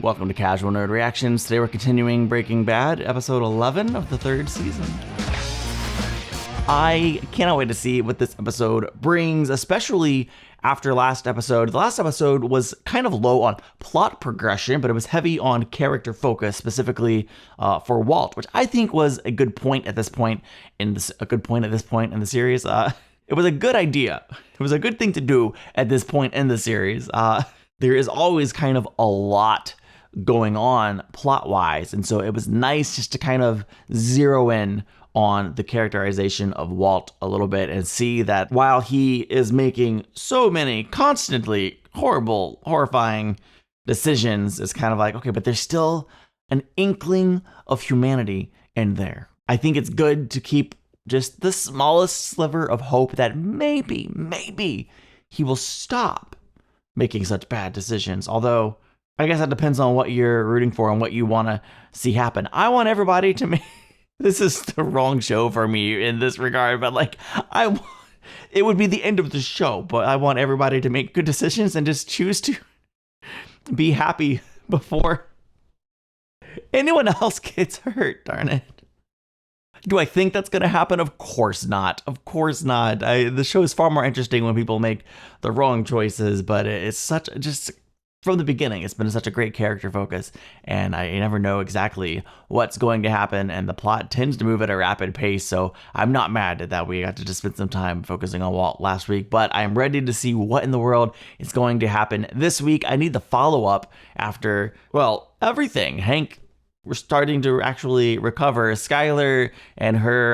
Welcome to Casual Nerd Reactions. Today we're continuing Breaking Bad, episode 11 of the third season. I cannot wait to see what this episode brings, especially after last episode. The last episode was kind of low on plot progression, but it was heavy on character focus, specifically for Walt, which I think was a good point at this point in the series. It was a good idea. It was a good thing to do at this point in the series. There is always kind of a lot going on plot-wise, and so it was nice just to kind of zero in on the characterization of Walt a little bit and see that while he is making so many constantly horrible, horrifying decisions, it's kind of like, okay, but there's still an inkling of humanity in there. I think it's good to keep just the smallest sliver of hope that maybe he will stop making such bad decisions. Although, I guess that depends on what you're rooting for and what you want to see happen. I want everybody to make... This is the wrong show for me in this regard, but it would be the end of the show, but I want everybody to make good decisions and just choose to be happy before anyone else gets hurt, darn it. Do I think that's going to happen? Of course not. Of course not. The show is far more interesting when people make the wrong choices, but it's such just... From the beginning, it's been such a great character focus, and I never know exactly what's going to happen, and the plot tends to move at a rapid pace, so I'm not mad at that we got to just spend some time focusing on Walt last week, but I'm ready to see what in the world is going to happen this week. I need the follow-up after, well, everything. Hank, we're starting to actually recover. Skyler and her,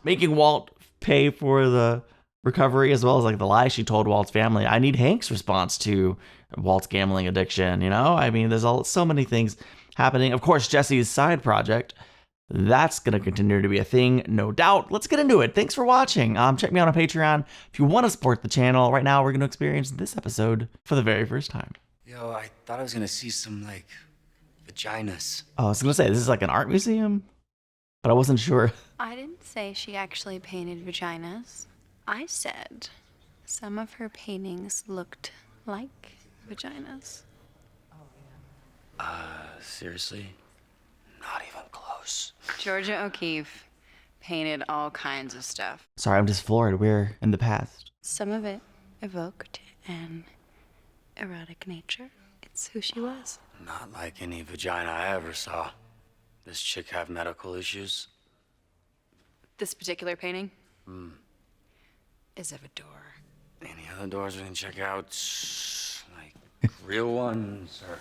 making Walt pay for the recovery, as well as the lie she told Walt's family. I need Hank's response to Walt's gambling addiction, I mean, there's so many things happening. Of course, Jesse's side project, that's going to continue to be a thing, no doubt. Let's get into it. Thanks for watching. Check me out on Patreon if you want to support the channel. Right now, we're going to experience this episode for the very first time. Yo, I thought I was going to see some, vaginas. Oh, I was going to say, this is like an art museum, but I wasn't sure. I didn't say she actually painted vaginas. I said some of her paintings looked like vaginas. Seriously? Not even close. Georgia O'Keeffe painted all kinds of stuff. Sorry, I'm just floored. We're in the past. Some of it evoked an erotic nature. It's who she was. Not like any vagina I ever saw. This chick have medical issues? This particular painting is of a door. Any other doors we can check out? Real ones, or...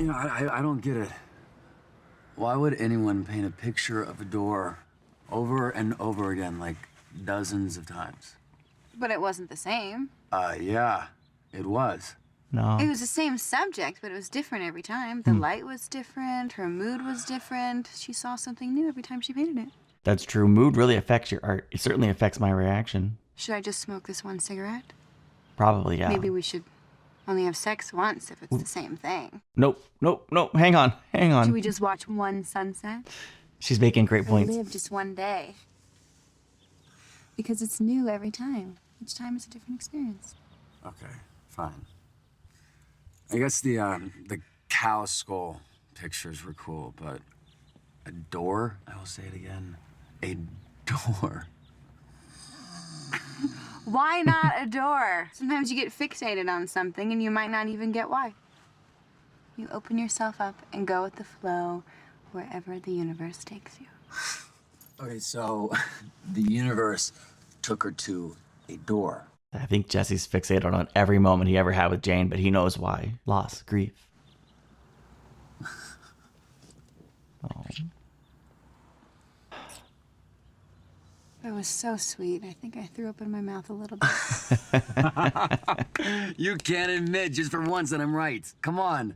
I don't get it. Why would anyone paint a picture of a door over and over again, dozens of times? But it wasn't the same. Yeah, it was. No. It was the same subject, but it was different every time. The light was different, her mood was different. She saw something new every time she painted it. That's true. Mood really affects your art. It certainly affects my reaction. Should I just smoke this one cigarette? Probably, yeah. Maybe we should only have sex once if it's the same thing. Nope. Hang on. Should we just watch one sunset? She's making great points. Live just one day. Because it's new every time. Each time is a different experience. Okay, fine. I guess the cow skull pictures were cool, but a door? I will say it again. A door. Why not a door? Sometimes you get fixated on something and you might not even get why. You open yourself up and go with the flow wherever the universe takes you. Okay, so the universe took her to a door. I think Jesse's fixated on every moment he ever had with Jane, but he knows why. Loss, grief. Oh. It was so sweet. I think I threw up in my mouth a little bit. You can't admit just for once that I'm right. Come on.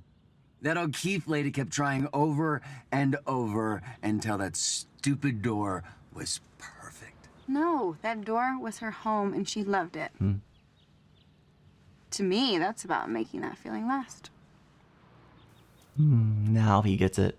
That O'Keeffe lady kept trying over and over until that stupid door was perfect. No, that door was her home and she loved it. To me, that's about making that feeling last. Now he gets it.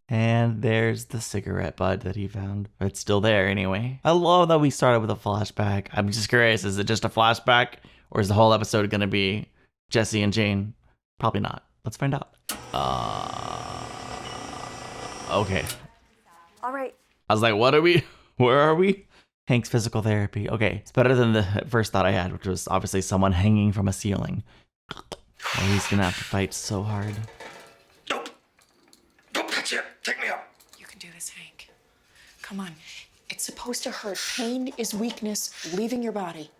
And there's the cigarette butt that he found. It's still there anyway. I love that we started with a flashback. I'm just curious, is it just a flashback? Or is the whole episode going to be Jesse and Jane? Probably not. Let's find out. Okay. All right. I was like, where are we? Hank's physical therapy. Okay, it's better than the first thought I had, which was obviously someone hanging from a ceiling. Oh, he's gonna have to fight so hard. Don't touch it. Take me up. You can do this, Hank. Come on. It's supposed to hurt. Pain is weakness leaving your body.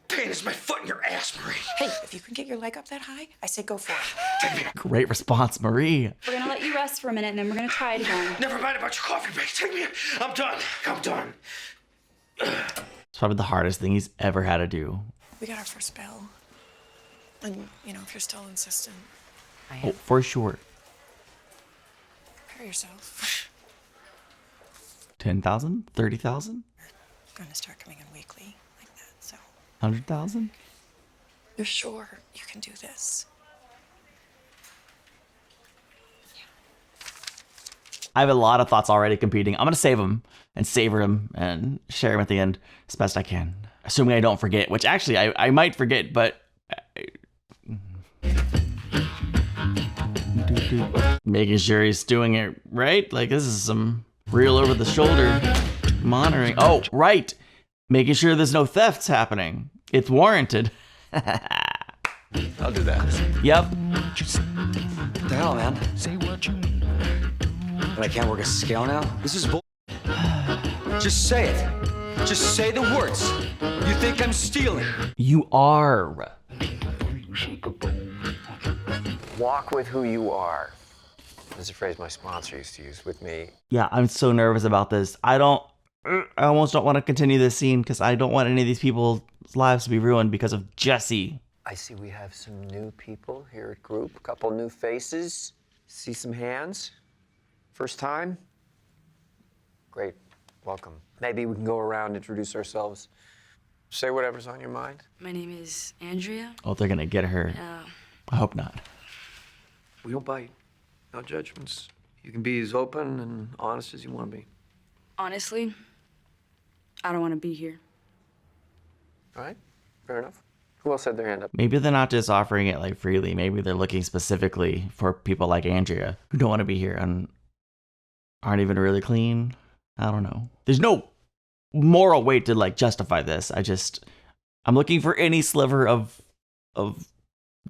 Pain is my foot in your ass, Marie. Hey, if you can get your leg up that high, I say go for it. Take me up. Great response, Marie. We're gonna let you rest for a minute and then we're gonna try it again. Never mind about your coffee break. Take me up. I'm done. I'm done. It's probably the hardest thing he's ever had to do. We got our first bell. And, if you're still insistent, Oh, for sure. prepare yourself. 10,000? 30,000? I'm gonna start coming in weekly like that, so 100,000? you're sure you can do this? I have a lot of thoughts already competing. I'm gonna save them and savor them and share them at the end as best I can. Assuming I don't forget, which actually I might forget, but making sure he's doing it right. Like, this is some real over the shoulder monitoring. Oh, right. Making sure there's no thefts happening. It's warranted. I'll do that. Yep. What the hell, man? Say what you mean. But I can't work a scale now? This is bull. Just say it. Just say the words. You think I'm stealing? You are. Walk with who you are. That's a phrase my sponsor used to use with me. Yeah, I'm so nervous about this. I almost don't want to continue this scene because I don't want any of these people's lives to be ruined because of Jesse. I see we have some new people here at group. A couple new faces. See some hands. First time? Great. Welcome. Maybe we can go around, introduce ourselves. Say whatever's on your mind. My name is Andrea. Oh, they're going to get her. I hope not. We don't bite. No judgments. You can be as open and honest as you want to be. Honestly, I don't want to be here. All right? Fair enough. Who else had their hand up? Maybe they're not just offering it like freely. Maybe they're looking specifically for people like Andrea who don't want to be here and aren't even really clean. I don't know. There's no moral weight to like justify this. I'm looking for any sliver of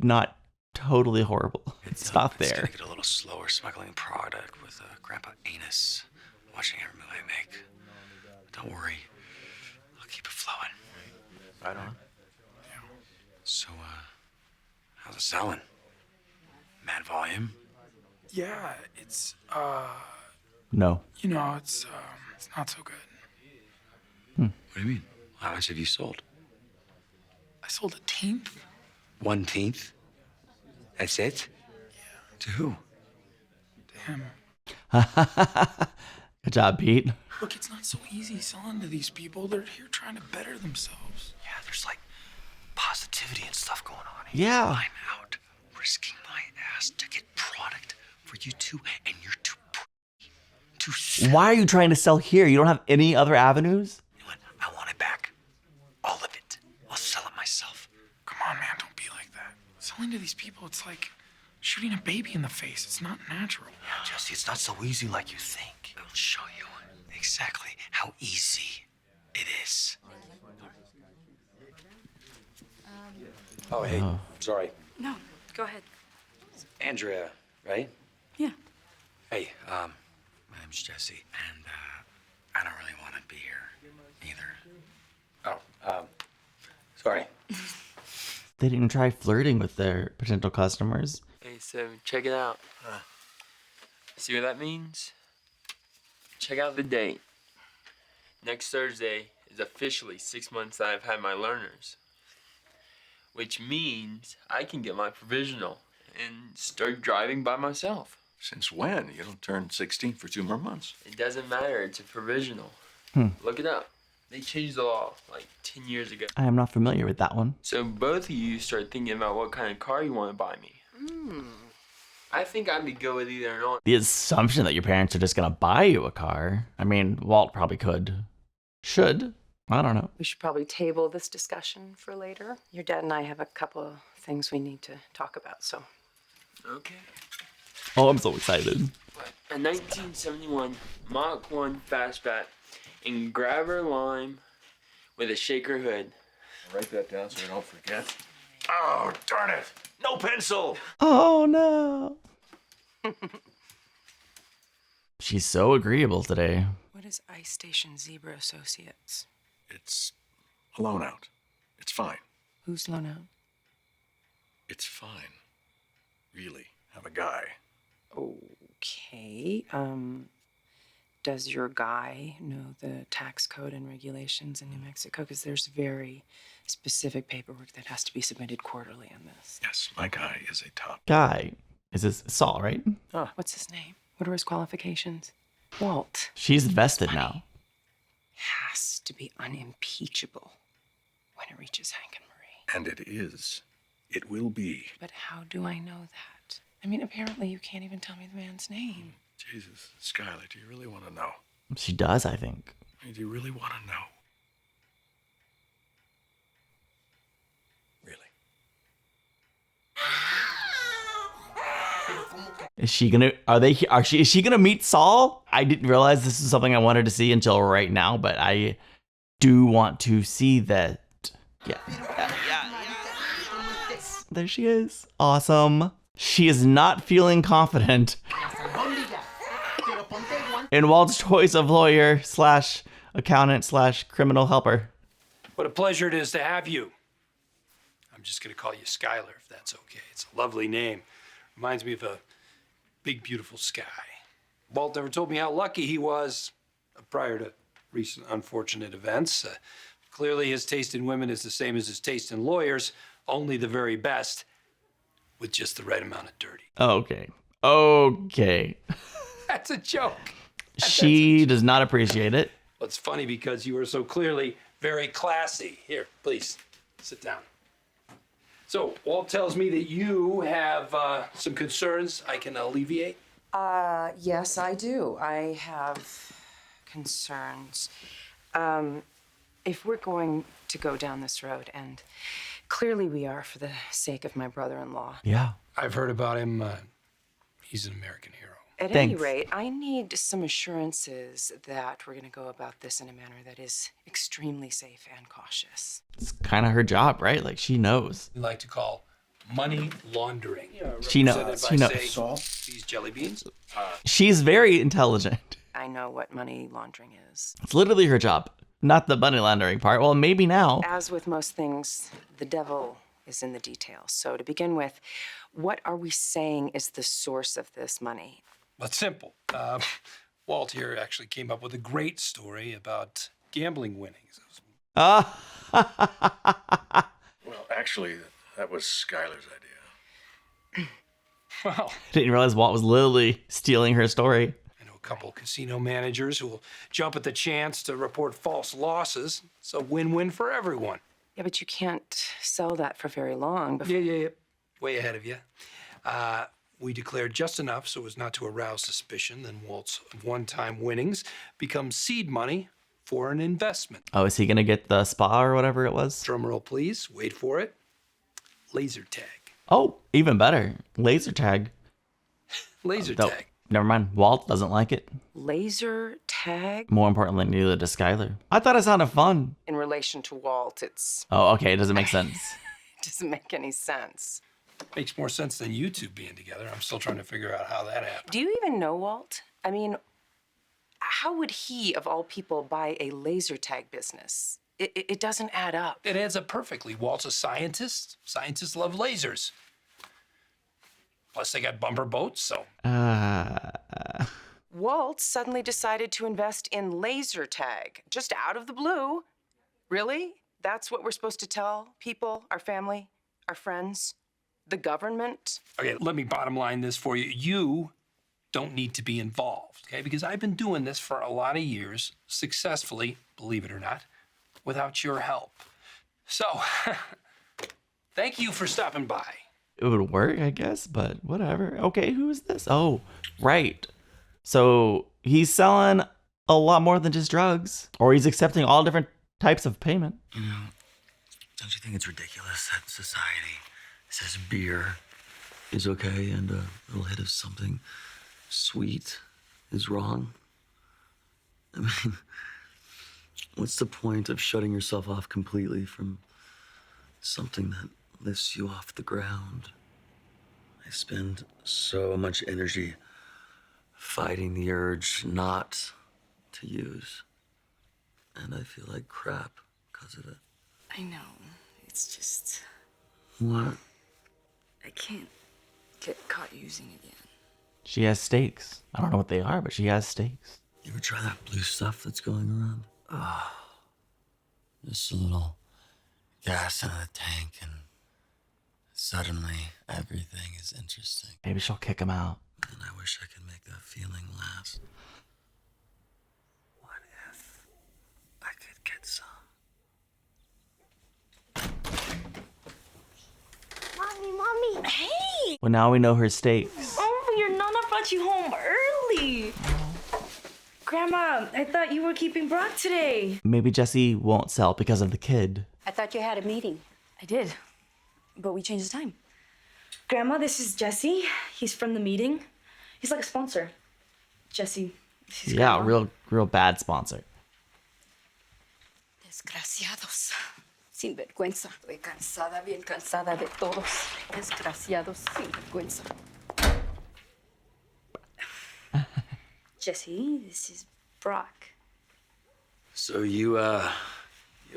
not totally horrible. It's not It's there. gonna get a little slower smuggling product with Grandpa Anus watching every move I make. Don't worry, I'll keep it flowing. Right on. So, how's it selling? Mad volume? Yeah, it's, No. it's not so good. What do you mean? How much have you sold? I sold a 10th. 1/10? That's it? Yeah. To who? To him. Good job, Pete. Look, it's not so easy selling to these people. They're here trying to better themselves. Yeah, there's like positivity and stuff going on here. Yeah. I'm out risking my ass to get product for you two, and you're too pretty to sell. Why are you trying to sell here? You don't have any other avenues? You know what? I want it back. All of it. I'll sell it myself. Come on, man, don't be like that. Selling to these people, it's like shooting a baby in the face. It's not natural. Yeah, Jesse, it's not so easy like you think. I'll show you exactly how easy it is. Oh, hey, sorry. No, go ahead. Andrea, right? Yeah. Hey, my name's Jesse, and I don't really want to be here either. Oh, sorry. They didn't try flirting with their potential customers. Hey, so check it out. See what that means? Check out the date. Next Thursday is officially 6 months that I've had my learners. Which means I can get my provisional and start driving by myself. Since when? You don't turn 16 for 2 more months. It doesn't matter, it's a provisional. Look it up. They changed the law like 10 years ago. I am not familiar with that one. So both of you start thinking about what kind of car you want to buy me. I think I'd be good with either or. The assumption that your parents are just gonna buy you a car. I mean, Walt probably could. Should. I don't know. We should probably table this discussion for later. Your dad and I have a couple of things we need to talk about, so. Okay. Oh, I'm so excited. A 1971 Mach 1 fastback in grabber lime with a shaker hood. Write that down so I don't forget. Oh, darn it! No pencil! Oh, no. She's so agreeable today. What is Ice Station Zebra Associates? It's a loan out. It's fine. Who's loan out? It's fine. Really. I'm a guy. Okay. Does your guy know the tax code and regulations in New Mexico? Because there's very specific paperwork that has to be submitted quarterly on this. Yes, my guy is a top. Guy. Is this Saul, right? Oh, what's his name? What are his qualifications? Walt. She's invested now. Has to be unimpeachable when it reaches Hank and Marie. And it is. It will be. But how do I know that? I mean, apparently you can't even tell me the man's name. Jesus, Skyler, do you really want to know? She does, I think. Do you really want to know? Really? Is she gonna? Is she gonna meet Saul? I didn't realize this is something I wanted to see until right now, but I do want to see that. Yeah. There she is. Awesome. She is not feeling confident in Walt's choice of lawyer / accountant / criminal helper. What a pleasure it is to have you. I'm just going to call you Skyler, if that's okay. It's a lovely name. Reminds me of a big, beautiful sky. Walt never told me how lucky he was prior to recent unfortunate events. Clearly, his taste in women is the same as his taste in lawyers, only the very best, with just the right amount of dirty. Okay. That's a joke. She does not appreciate it. Well, it's funny because you are so clearly very classy. Here, please, sit down. So, Walt tells me that you have some concerns I can alleviate. Yes, I do. I have concerns. If we're going to go down this road, and clearly we are for the sake of my brother-in-law. Yeah. I've heard about him. He's an American hero. At any rate, I need some assurances that we're going to go about this in a manner that is extremely safe and cautious. It's kind of her job, right? Like, she knows. We like to call money laundering. She knows. She knows. Saul, these jelly beans. She's very intelligent. I know what money laundering is. It's literally her job, not the money laundering part. Well, maybe now. As with most things, the devil is in the details. So to begin with, what are we saying is the source of this money? Well, it's simple. Walt here actually came up with a great story about gambling winnings. Well, actually, that was Skyler's idea. Well, Didn't realize Walt was literally stealing her story. I know a couple casino managers who will jump at the chance to report false losses. It's a win-win for everyone. Yeah, but you can't sell that for very long before... Yeah. Way ahead of you. We declared just enough so as not to arouse suspicion. Then Walt's one-time winnings become seed money for an investment. Oh, is he going to get the spa or whatever it was? Drum roll, please. Wait for it. Laser tag. Oh, even better. Laser tag. Laser Oh, tag. never mind. Walt doesn't like it. Laser tag? More importantly, neither does Skyler. I thought it sounded fun. In relation to Walt, it's... Oh, okay. It doesn't make sense. It doesn't make any sense. Makes more sense than you two being together. I'm still trying to figure out how that happened. Do you even know Walt? I mean, how would he, of all people, buy a laser tag business? It doesn't add up. It adds up perfectly. Walt's a scientist. Scientists love lasers. Plus, they got bumper boats, so... Walt suddenly decided to invest in laser tag, just out of the blue. Really? That's what we're supposed to tell people, our family, our friends, the government? Okay, let me bottom line this for you. You don't need to be involved, okay? Because I've been doing this for a lot of years, successfully, believe it or not, without your help. So, thank you for stopping by. it would work, I guess, but whatever. Okay, who is this? Oh, right. So he's selling a lot more than just drugs, or he's accepting all different types of payment. You know, don't you think it's ridiculous that society says beer is okay and a little hit of something sweet is wrong? I mean, what's the point of shutting yourself off completely from something that lifts you off the ground? I spend so much energy fighting the urge not to use, and I feel like crap because of it. I know. It's just, What? I can't get caught using again. She has stakes. I don't know what they are, but she has stakes. You ever try that blue stuff that's going around? Just a little gas in the tank, and suddenly everything is interesting. Maybe she'll kick him out. And I wish I could make that feeling last. What if I could get some? Mommy. Hey! Well, now we know her stakes. Oh, your Nana brought you home early. Grandma, I thought you were keeping Brock today. Maybe Jesse won't sell because of the kid. I thought you had a meeting. I did, but we changed the time. Grandma, this is Jesse. He's from the meeting. He's like a sponsor. Jesse. Yeah, real bad sponsor. Desgraciados. Sin vergüenza. Estoy cansada, bien cansada de todos. Desgraciados, sin vergüenza. Jesse, this is Brock. So you have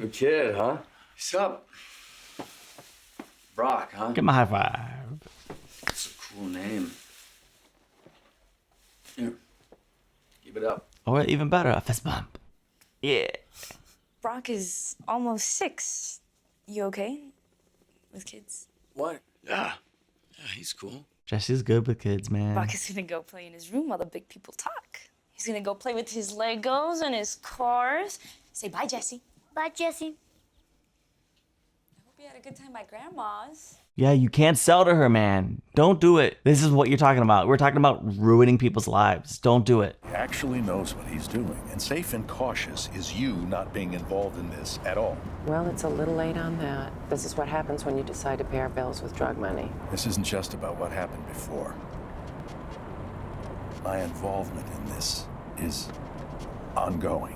a kid, huh? What's up? Brock, huh? Give him a high five. That's a cool name. Here, keep it up. Or even better, a fist bump. Yeah. Brock is almost 6. You okay with kids? What? Yeah, he's cool. Jesse's good with kids, man. Brock is gonna go play in his room while the big people talk. He's gonna go play with his Legos and his cars. Say bye, Jesse. Bye, Jesse. I hope you had a good time at Grandma's. Yeah, you can't sell to her, man. Don't do it. This is what you're talking about. We're talking about ruining people's lives. Don't do it. He actually knows what he's doing, and safe and cautious is you not being involved in this at all. Well, it's a little late on that. This is what happens when you decide to pay our bills with drug money. This isn't just about what happened before. My involvement in this is ongoing.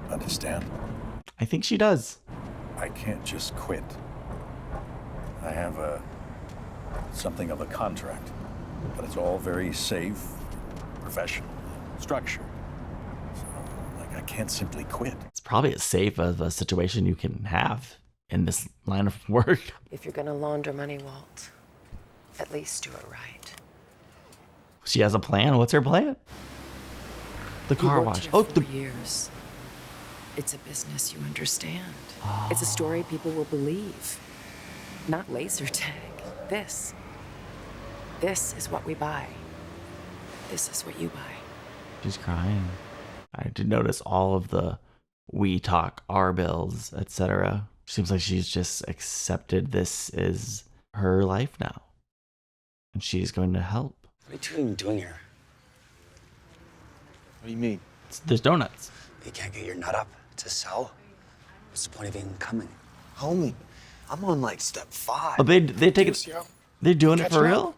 Understand? I think she does. I can't just quit. I have something of a contract, but it's all very safe, professional, structured. So, I can't simply quit. It's probably as safe of a situation you can have in this line of work. If you're gonna launder money, Walt, at least do it right. She has a plan. What's her plan? The car You worked wash. here Oh, 4 years. It's a business you understand. It's a story people will believe. Not laser tag. This is what we buy. This is what you buy. She's crying. I did notice all of the we talk, our bills, etc. Seems like she's just accepted this is her life now. And she's going to help. What are you two even doing here? What do you mean? There's donuts. You can't get your nut up to sell? What's the point of even coming? Homie, I'm on like step 5. Oh, they take it. They're doing it for real?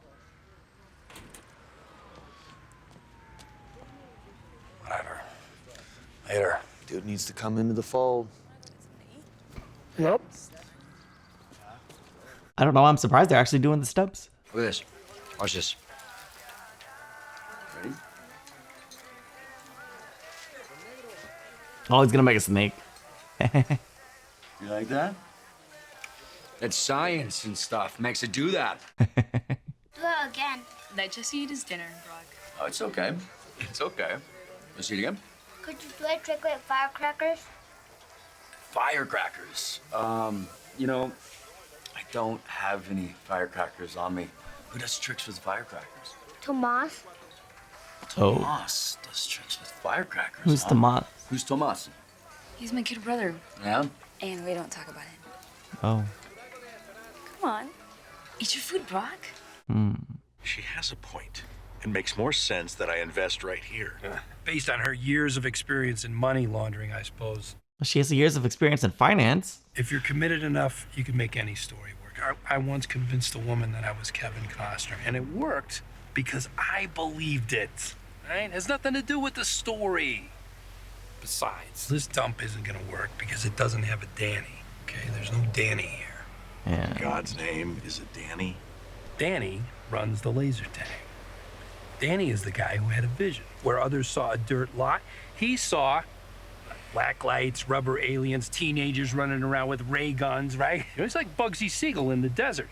Whatever. Later. Dude needs to come into the fold. Yep. I don't know. I'm surprised they're actually doing the steps. Look at this. Watch this. Ready? Oh, he's gonna make a snake. You like that? It's science and stuff. Makes it do that. Do it again. Let Jesse eat his dinner, Brock. Oh, it's okay. It's okay. Let's eat again. Could you do a trick with firecrackers? Firecrackers. You know, I don't have any firecrackers on me. Who does tricks with firecrackers? Tomas. Oh. Tomas does tricks with firecrackers. Who's huh? Tomas? Who's Tomas? He's my kid brother. Yeah? And we don't talk about him. Oh. Come on. Eat your food, Brock. She has a point. It makes more sense that I invest right here. Based on her years of experience in money laundering, I suppose. She has years of experience in finance. If you're committed enough, you can make any story work. I once convinced a woman that I was Kevin Costner, and it worked because I believed it. Right? It has nothing to do with the story. Besides, this dump isn't gonna work because it doesn't have a Danny. Okay, there's no Danny here. Yeah. God's name is it Danny? Danny runs the laser tag. Danny is the guy who had a vision. Where others saw a dirt lot, he saw black lights, rubber aliens, teenagers running around with ray guns, right? It was like Bugsy Siegel in the desert.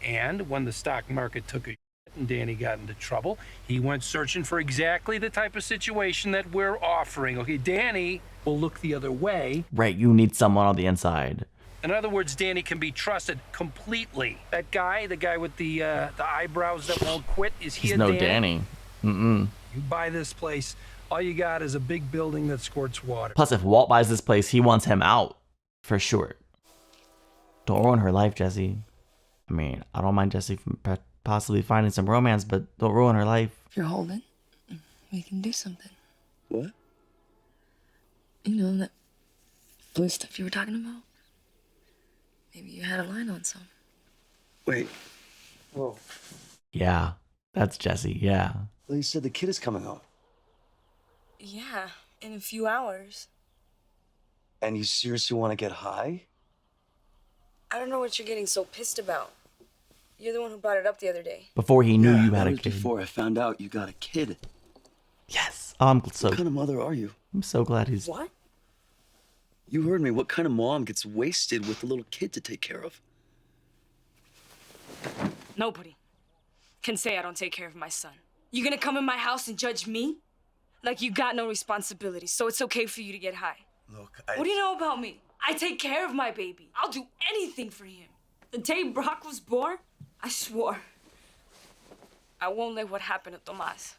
And when the stock market took a shit and Danny got into trouble, he went searching for exactly the type of situation that we're offering. Okay, Danny will look the other way. Right, you need someone on the inside. In other words, Danny can be trusted completely. That guy, the guy with the eyebrows that won't quit, is he He's a no Danny? Mm-mm. You buy this place, all you got is a big building that squirts water. Plus, if Walt buys this place, he wants him out. For sure. Don't ruin her life, Jesse. I mean, I don't mind Jesse from possibly finding some romance, but don't ruin her life. If you're holding, we can do something. What? You know, that blue stuff you were talking about? Maybe you had a line on some. Wait. Whoa. Yeah, that's Jesse, yeah. Well, you said the kid is coming home. Yeah, in a few hours. And you seriously want to get high? I don't know what you're getting so pissed about. You're the one who brought it up the other day. Before he knew you that had a was kid. Before I found out you got a kid. Yes. I'm so. What kind of mother are you? I'm so glad he's. What? You heard me. What kind of mom gets wasted with a little kid to take care of? Nobody can say I don't take care of my son. You gonna come in my house and judge me? Like you got no responsibility, so it's okay for you to get high. Look, What do you know about me? I take care of my baby. I'll do anything for him. The day Brock was born, I swore I won't let what happened to Tomas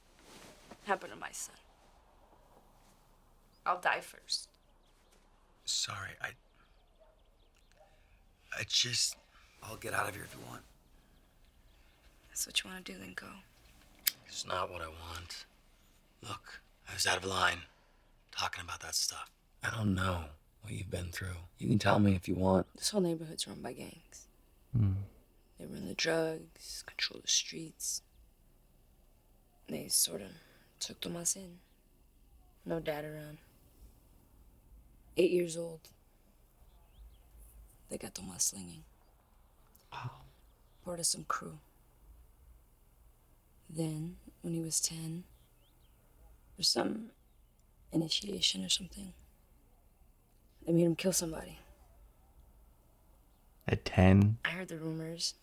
happen to my son. I'll die first. Sorry, I'll get out of here if you want. That's what you want to do, then go. It's not what I want. Look, I was out of line talking about that stuff. I don't know what you've been through. You can tell me if you want. This whole neighborhood's run by gangs. They run the drugs, control the streets. They sort of took Tomas in. No dad around. 8 years old. They got Tomas slinging. Wow. Part of some crew. Then, when he was 10, for some initiation or something, they made him kill somebody. At 10? I heard the rumors.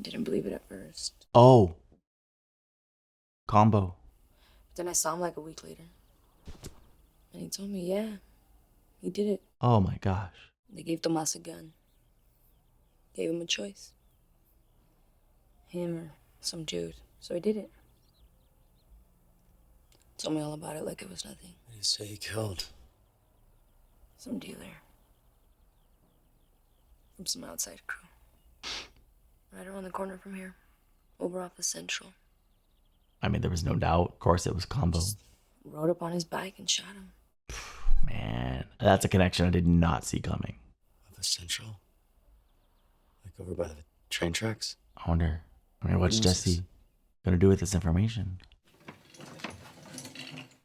Didn't believe it at first. Oh. Combo. But then I saw him like a week later. And he told me, yeah, he did it. Oh my gosh. They gave Tomas a gun. Gave him a choice. Him or some dude. So he did it. Told me all about it like it was nothing. What did you say he killed? Some dealer. From some outside crew. Right around the corner from here. Over off the Central. I mean, there was no doubt. Of course, it was Combo. Just rode up on his bike and shot him. Man, that's a connection I did not see coming. The Central? Like over by the train tracks? I wonder. What's Jesse gonna do with this information?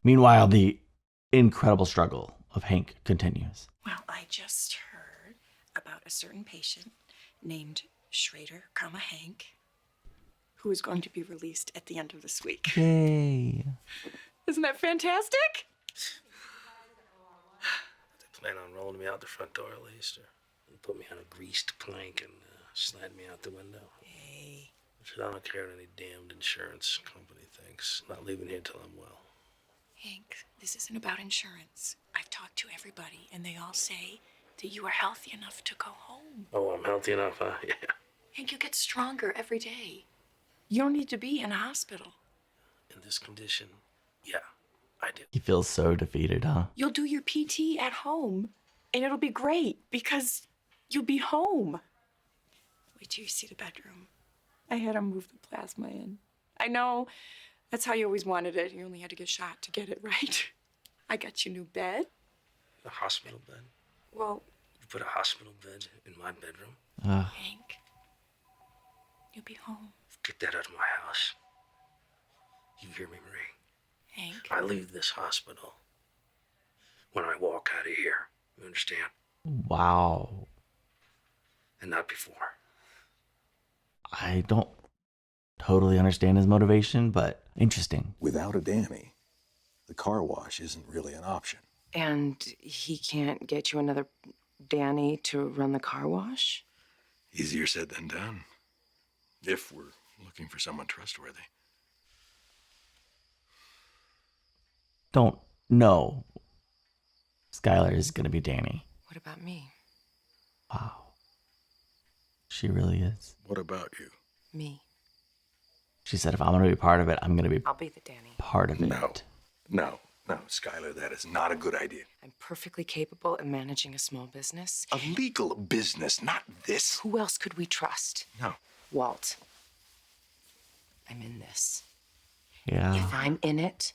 Meanwhile, the incredible struggle of Hank continues. Well, I just heard about a certain patient named Schrader, Hank, who is going to be released at the end of this week. Yay. Isn't that fantastic? They plan on rolling me out the front door at least, or put me on a greased plank and slide me out the window. Hey. I don't care what any damned insurance company thinks. Not leaving here till I'm well. Hank, this isn't about insurance. I've talked to everybody, and they all say that you are healthy enough to go home. Oh, I'm healthy enough, huh? Yeah. Hank, you get stronger every day. You don't need to be in a hospital. In this condition, yeah, I do. He feels so defeated, huh? You'll do your PT at home, and it'll be great because you'll be home. Wait till you see the bedroom. I had him move the plasma in. I know. That's how you always wanted it. You only had to get shot to get it right. I got you a new bed. A hospital bed. Well, You put a hospital bed in my bedroom. Hank, you'll be home. Get that out of my house. You hear me, Marie? Hank. I leave this hospital when I walk out of here. You understand? Wow. And not before. I don't totally understand his motivation, but interesting. Without a Danny, the car wash isn't really an option. And he can't get you another Danny to run the car wash? Easier said than done. If we're looking for someone trustworthy. Don't know. Skyler is going to be Danny. What about me? Wow. She really is. What about you? Me. She said, if I'm going to be part of it, I'm going to be I'll be the Danny. part of it. No, Skyler, that is not a good idea. I'm perfectly capable of managing a small business. A legal business, not this. Who else could we trust? No. Walt. I'm in this. Yeah. If I'm in it,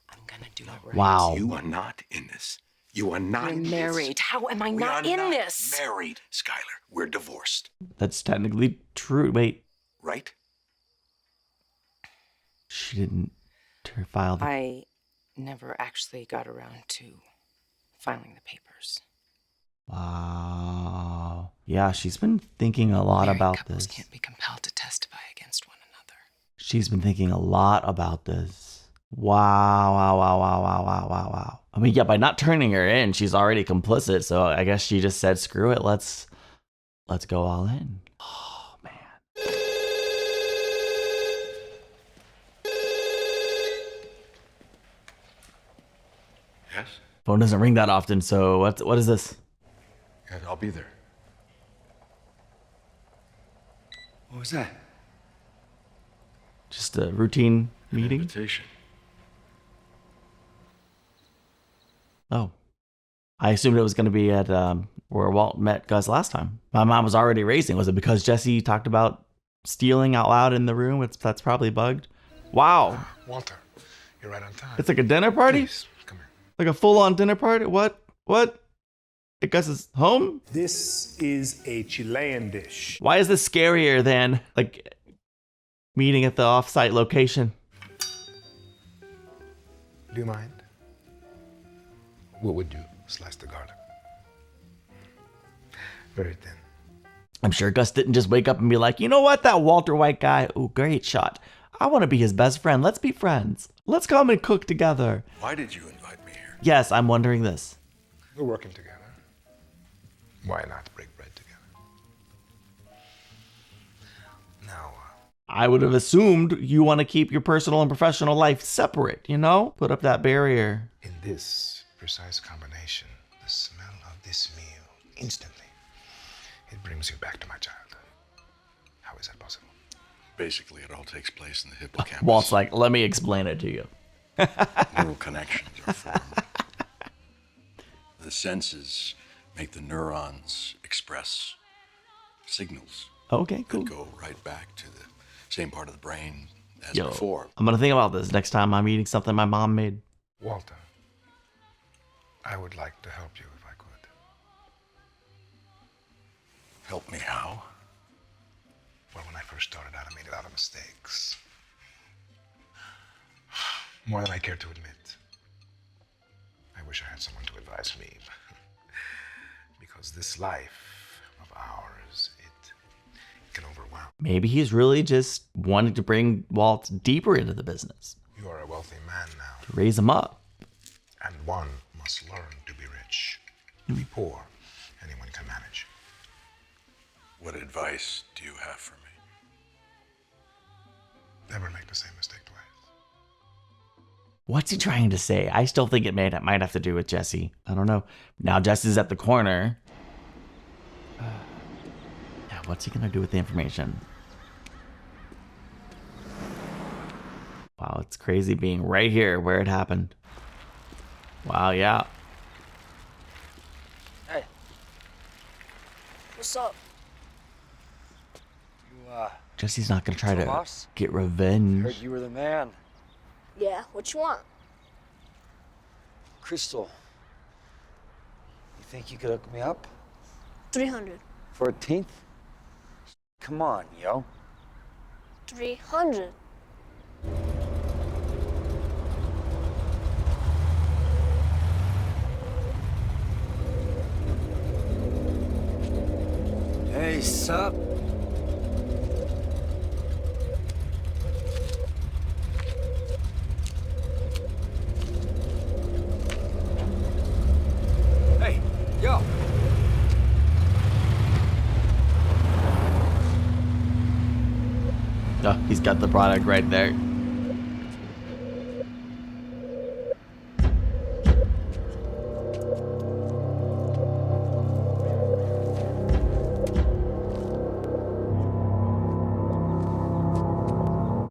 I'm gonna do it right. Wow. You are not in this. You are not We're in this. married. How am I We not are in not this? Married, Skyler. We're divorced. That's technically true. Wait, Right? she didn't file the... I never actually got around to filing the papers. Wow. Yeah, she's been thinking a lot about Couples this. can't be compelled to testify against one another. She's been thinking a lot about this. Wow, wow, wow, wow, wow, wow, wow, wow. I mean, yeah, by not turning her in, she's already complicit. So I guess she just said, screw it, let's go all in. Oh, man. Yes? Phone doesn't ring that often, so what is this? Yeah, I'll be there. What was that? Just a routine meeting? Invitation. Oh. I assumed it was going to be at where Walt met Gus last time. My mom was already racing. Was it because Jesse talked about stealing out loud in the room? That's probably bugged. Wow. Walter, you're right on time. It's like a dinner party? Please, come here. Like a full-on dinner party? What? At Gus's home? This is a Chilean dish. Why is this scarier than, like, meeting at the off-site location? Do you mind? What would you slice the garlic? Very thin. I'm sure Gus didn't just wake up and be like, you know what, that Walter White guy, ooh, great shot. I want to be his best friend. Let's be friends. Let's come and cook together. Why did you invite me here? Yes, I'm wondering this. We're working together. Why not break bread together? Now, I would have assumed you want to keep your personal and professional life separate, you know? Put up that barrier. in this precise combination, the smell of this meal, instantly, it brings you back to my childhood. How is that possible? Basically, it all takes place in the hippocampus. Walt's like, let me explain it to you. Neural connections are formed. The senses make the neurons express signals. Okay, cool. That go right back to the same part of the brain as Yo, before. I'm going to think about this next time I'm eating something my mom made. Walter, I would like to help you if I could. Help me how? Well, when I first started out, I made a lot of mistakes. More than I care to admit. I wish I had someone to advise me. Because this life of ours, it can overwhelm. Maybe he's really just wanting to bring Walt deeper into the business. You are a wealthy man now. To raise him up. And one must learn to be rich. To be poor, anyone can manage. What advice do you have for me? Never make the same mistake twice. What's he trying to say? I still think it might have to do with Jesse. I don't know. Now Jesse's at the corner. Yeah, what's he gonna do with the information? Wow, it's crazy being right here where it happened. Wow, yeah. Hey. What's up? Jesse's not gonna try to Tomas? get revenge. Heard you were the man. Yeah, what you want? Crystal. You think you could hook me up? 300. 14th? Come on, yo. 300. Hey, sup? Hey, yo. Oh, he's got the product right there.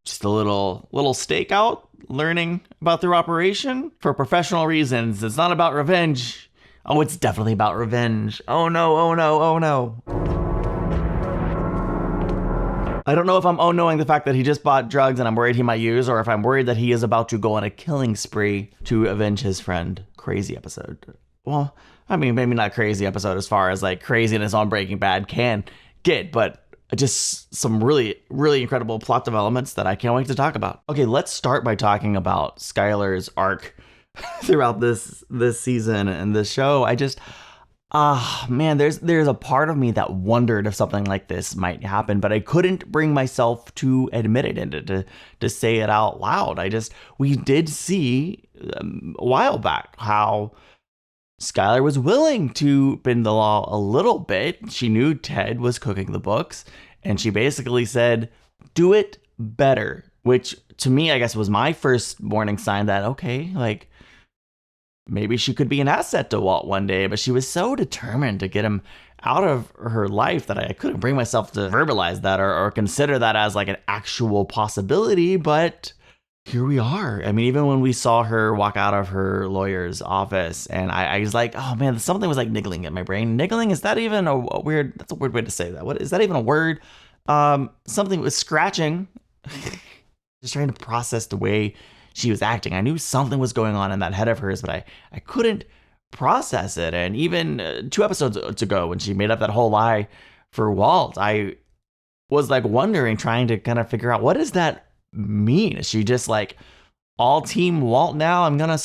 Just a little stakeout, learning about their operation for professional reasons. It's not about revenge. Oh, it's definitely about revenge. Oh no, oh no, oh no. I don't know if I'm knowing the fact that he just bought drugs and I'm worried he might use, or if I'm worried that he is about to go on a killing spree to avenge his friend. Crazy episode. Well, I mean, maybe not crazy episode as far as like craziness on Breaking Bad can get, but just some really, really incredible plot developments that I can't wait to talk about. Okay, let's start by talking about Skyler's arc throughout this season and this show. Man, there's a part of me that wondered if something like this might happen, but I couldn't bring myself to admit it and to say it out loud. We did see a while back how Skyler was willing to bend the law a little bit. She knew Ted was cooking the books, and she basically said, do it better, which to me, I guess, was my first warning sign that, okay, like, maybe she could be an asset to Walt one day, but she was so determined to get him out of her life that I couldn't bring myself to verbalize that or consider that as like an actual possibility. But here we are. I mean, even when we saw her walk out of her lawyer's office, and I was like, oh man, something was like niggling at my brain. Niggling, is that even a weird, that's a weird way to say that. What is that even a word? Something was scratching. Just trying to process the way she was acting. I knew something was going on in that head of hers, but I couldn't process it. And even 2 episodes ago, when she made up that whole lie for Walt, I was like wondering, trying to kind of figure out, what does that mean? Is she just like all team Walt now? I'm gonna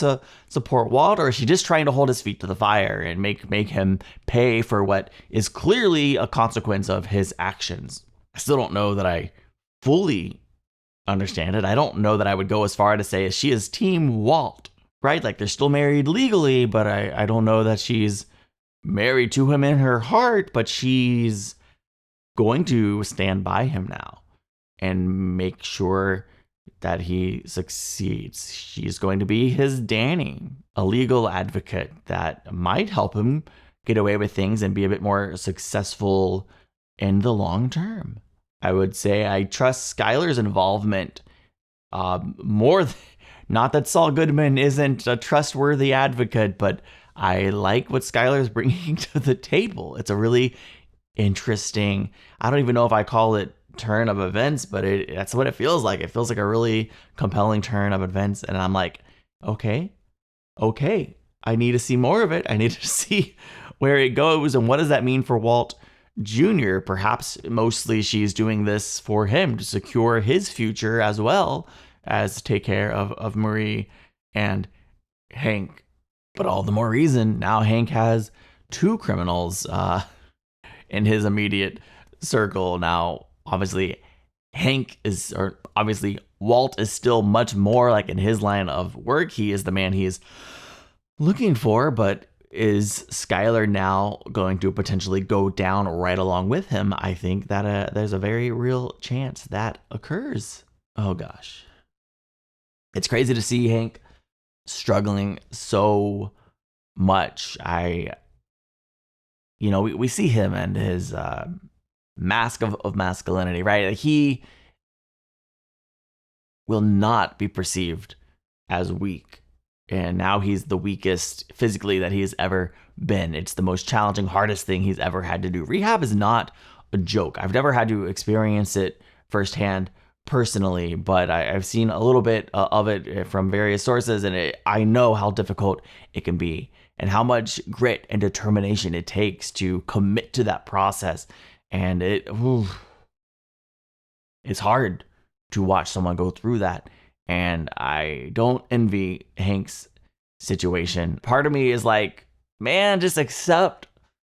support Walt, or is she just trying to hold his feet to the fire and make him pay for what is clearly a consequence of his actions? I still don't know that I fully understand it. I don't know that I would go as far to say she is team Walt, right? Like, they're still married legally, but I don't know that she's married to him in her heart, but she's going to stand by him now and make sure that he succeeds. She's going to be his Danny, a legal advocate that might help him get away with things and be a bit more successful in the long term. I would say I trust Skyler's involvement more. Not that Saul Goodman isn't a trustworthy advocate, but I like what Skyler's bringing to the table. It's a really interesting, I don't even know if I call it turn of events, but that's what it feels like. It feels like a really compelling turn of events. And I'm like, okay, I need to see more of it. I need to see where it goes. And what does that mean for Walt Jr.? Perhaps mostly she's doing this for him to secure his future as well as take care of Marie and Hank. But all the more reason now Hank has 2 criminals in his immediate circle. Now, obviously, Walt is still much more like in his line of work. He is the man he is looking for, but is Skyler now going to potentially go down right along with him? I think that there's a very real chance that occurs. Oh gosh. It's crazy to see Hank struggling so much. We see him and his mask of masculinity, right? Like, he will not be perceived as weak. And now he's the weakest physically that he has ever been. It's the most challenging, hardest thing he's ever had to do. Rehab is not a joke. I've never had to experience it firsthand personally, but I've seen a little bit of it from various sources, and I know how difficult it can be and how much grit and determination it takes to commit to that process. And it's hard to watch someone go through that. And I don't envy Hank's situation. Part of me is like, man, just accept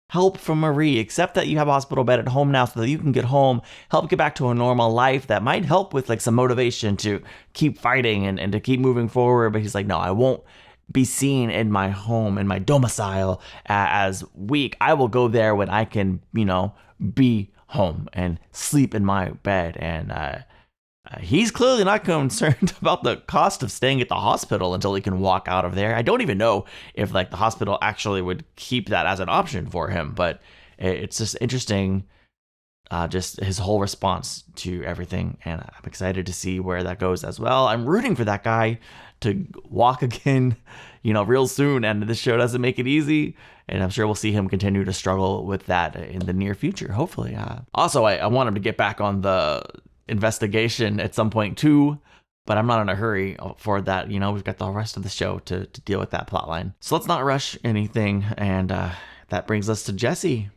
help from Marie. Accept that you have a hospital bed at home now so that you can get home, help get back to a normal life. That might help with like some motivation to keep fighting and to keep moving forward. But he's like, no, I won't be seen in my home, in my domicile as weak. I will go there when I can, be home and sleep in my bed. And he's clearly not concerned about the cost of staying at the hospital until he can walk out of there. I don't even know if like the hospital actually would keep that as an option for him, but it's just interesting, just his whole response to everything. And I'm excited to see where that goes as well. I'm rooting for that guy to walk again, real soon. And this show doesn't make it easy. And I'm sure we'll see him continue to struggle with that in the near future, hopefully. Also, I want him to get back on the investigation at some point too, but I'm not in a hurry for that. We've got the rest of the show to deal with that plot line. So let's not rush anything. And that brings us to Jesse.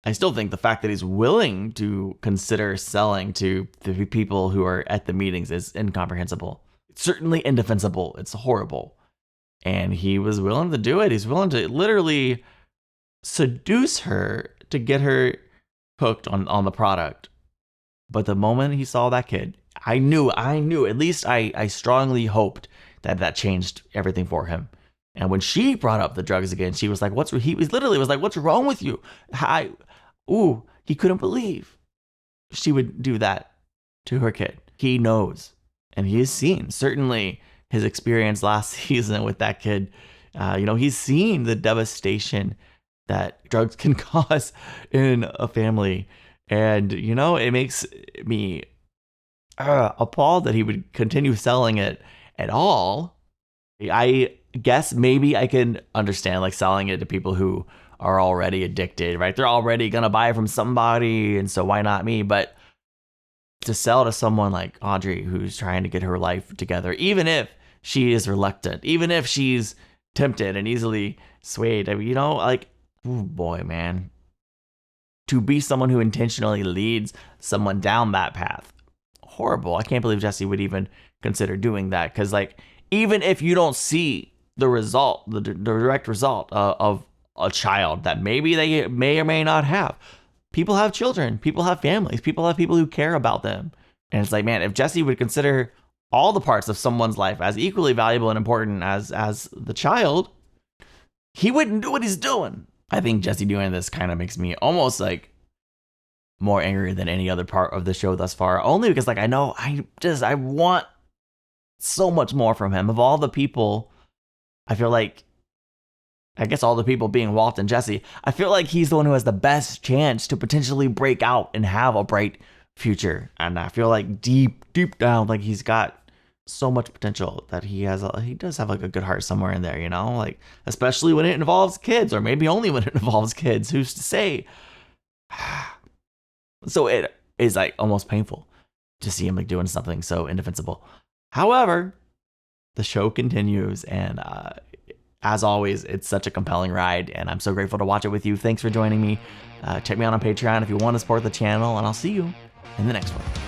I still think the fact that he's willing to consider selling to the people who are at the meetings is incomprehensible. It's certainly indefensible. It's horrible. And he was willing to do it. He's willing to literally seduce her to get her hooked on the product. But the moment he saw that kid, I knew, at least I strongly hoped that changed everything for him. And when she brought up the drugs again, she was like, he literally was like, what's wrong with you? He couldn't believe she would do that to her kid. He knows, and he has seen, certainly his experience last season with that kid. He's seen the devastation that drugs can cause in a family. And, it makes me appalled that he would continue selling it at all. I guess maybe I can understand like selling it to people who are already addicted, right? They're already going to buy it from somebody. And so why not me? But to sell to someone like Audrey, who's trying to get her life together, even if she is reluctant, even if she's tempted and easily swayed, oh boy, man. To be someone who intentionally leads someone down that path. Horrible. I can't believe Jesse would even consider doing that. Because, even if you don't see the result, the direct result of a child that maybe they may or may not have. People have children. People have families. People have people who care about them. And it's like, man, if Jesse would consider all the parts of someone's life as equally valuable and important as the child, he wouldn't do what he's doing. I think Jesse doing this kind of makes me almost more angry than any other part of the show thus far. Only because I know I want so much more from him. Of all the people, I feel like, I guess all the people being Walt and Jesse, I feel like he's the one who has the best chance to potentially break out and have a bright future. And I feel like deep down, he's got so much potential that he does have a good heart somewhere in there, especially when it involves kids, or maybe only when it involves kids, who's to say? So it is almost painful to see him doing something so indefensible. However, the show continues, and as always, it's such a compelling ride, and I'm so grateful to watch it with you. Thanks for joining me. Check me out on Patreon if you want to support the channel, and I'll see you in the next one.